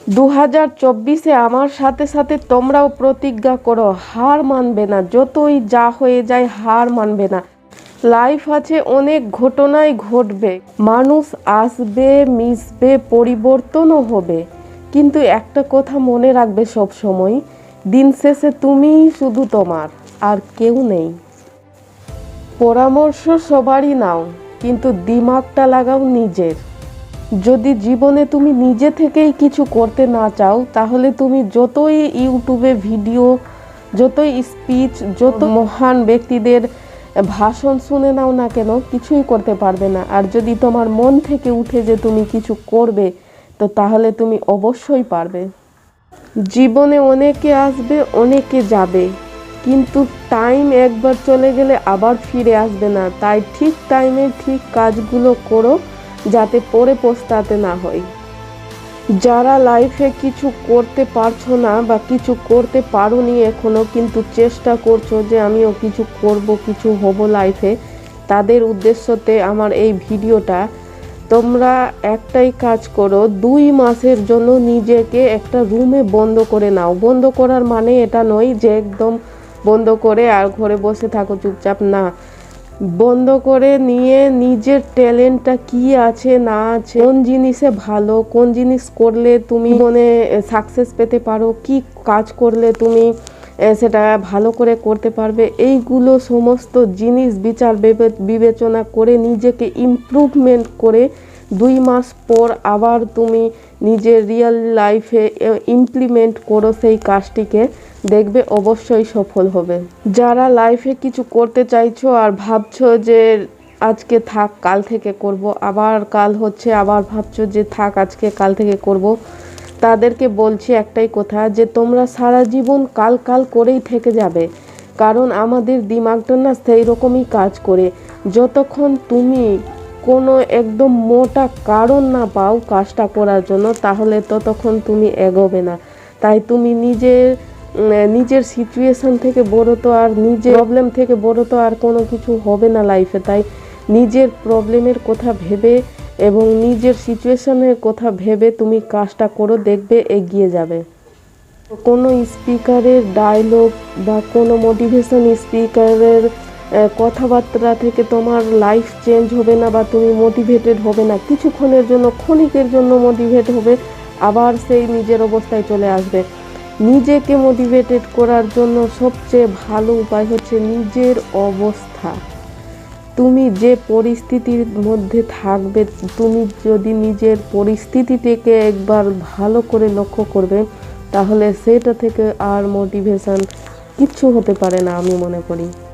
2024-এ আমার সাথে সাথে তোমরাও প্রতিজ্ঞা করো, হার মানবে না। যতই যা হয়ে যায় হার মানবে না। লাইফ আছে, অনেক ঘটনাই ঘটবে, মানুষ আসবে, মিশবে, পরিবর্তনও হবে, কিন্তু একটা কথা মনে রাখবে সব সময়, দিন শেষে তুমিই শুধু তোমার, আর কেউ নেই। পরামর্শ সবারই নাও, কিন্তু দিমাগটা লাগাও নিজের। যদি জীবনে তুমি নিজে থেকেই কিছু করতে না চাও, তাহলে তুমি যতই ইউটিউবে ভিডিও, যতই স্পিচ, যত মহান ব্যক্তিদের ভাষণ শুনে নাও না কেন, কিছুই করতে পারবে না। আর যদি তোমার মন থেকে উঠে যে তুমি কিছু করবে, তো তাহলে তুমি অবশ্যই পারবে। জীবনে অনেকে আসবে, অনেকে যাবে, কিন্তু টাইম একবার চলে গেলে আবার ফিরে আসবে না। তাই ঠিক টাইমে ঠিক কাজগুলো করো, যাতে পরে পস্তাতে না হয়। যারা লাইফে কিছু করতে পারছো না বা কিছু করতে পারোনি এখনো, কিন্তু চেষ্টা করছো যে আমিও কিছু করব, কিছু হব লাইফে, তাদের উদ্দেশ্যতে আমার এই ভিডিওটা। তোমরা একটাই কাজ করো, 2 মাসের জন্য নিজেকে একটা রুমে বন্ধ করে নাও। বন্ধ করার মানে এটা নয় যে একদম বন্ধ করে আর ঘরে বসে থাকো চুপচাপ, না। বন্ধ করে নিয়ে নিজের ট্যালেন্টটা কি আছে না আছে, কোন জিনিসে ভালো, কোন জিনিস করলে তুমি মনে সাকসেস পেতে পারো, কি কাজ করলে তুমি সেটা ভালো করে করতে পারবে, এইগুলো সমস্ত জিনিস বিচার বিবেচনা করে নিজেকে ইমপ্রুভমেন্ট করে 2 মাস পর আবার তুমি নিজের রিয়েল লাইফে ইমপ্লিমেন্ট করো সেই কাজটিকে, দেখবে অবশ্যই সফল হবে। যারা লাইফে কিছু করতে চাইছো আর ভাবছো যে আজকে থাক কাল থেকে করব, আবার কাল হচ্ছে, আবার ভাবছো যে থাক আজকে কাল থেকে করব, তাদেরকে বলছি একটাই কথা, যে তোমরা সারা জীবন কাল কাল করেই থেকে যাবে। কারণ আমাদের দিমাগটা না সেই রকমই কাজ করে। যতক্ষণ তুমি কোনো একদম মোটা কারণ না পাও কাজটা করার জন্য, তাহলে ততক্ষণ তুমি এগোবে না। তাই তুমি নিজের সিচুয়েশন থেকে বড় তো আর, নিজের প্রবলেম থেকে বড় তো আর কোনো কিছু হবে না লাইফে। তাই নিজের প্রবলেমের কথা ভেবে এবং নিজের সিচুয়েশনের কথা ভেবে তুমি কাজটা করো, দেখবে এগিয়ে যাবে। কোনো স্পিকারের ডায়লগ বা কোনো মোটিভেশন স্পিকারের কথাবার্তা থেকে তোমার লাইফ চেঞ্জ হবে না বা তুমি মোটিভেটেড হবে না। কিছুক্ষণের জন্য, ক্ষণিকের জন্য মোটিভেট হবে, আবার সেই নিজের অবস্থায় চলে আসবে। নিজেকে মোটিভেটেড করার জন্য সবচেয়ে ভালো উপায় হচ্ছে নিজের অবস্থা। তুমি যে পরিস্থিতির মধ্যে থাকবে, তুমি যদি নিজের পরিস্থিতিটিকে একবার ভালো করে লক্ষ্য করবে, তাহলে সেটা থেকে আর মোটিভেশন কিচ্ছু হতে পারে না, আমি মনে করি।